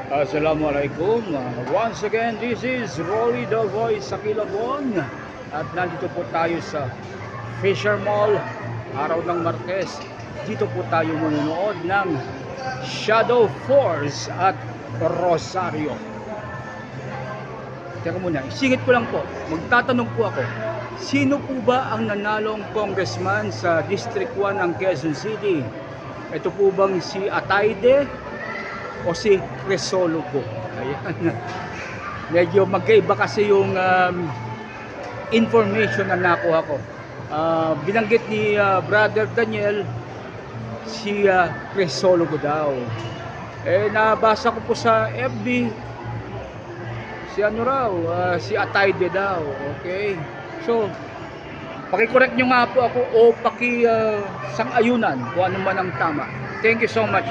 Assalamualaikum. Once again, this is Rolly the Voice sa Kilabon. At nandito po tayo sa Fisher Mall, araw ng Martes. Dito po tayo manonood ng Shadow Force at Rosario. Teka muna, isingit ko lang po. Magtatanong po ako, sino po ba ang nanalong congressman sa District 1 ng Quezon City? Ito po bang si Atayde o si Crisologo? Ayan. Medyo magkaiba kasi yung information na nakuha ko. Binanggit ni Brother Daniel si Crisologo daw. Nabasa ko po sa FB si ano raw, si Atayde daw. Okay. So, paki-correct nyo nga po ako o sang-ayunan kung ano man ang tama. Thank you so much.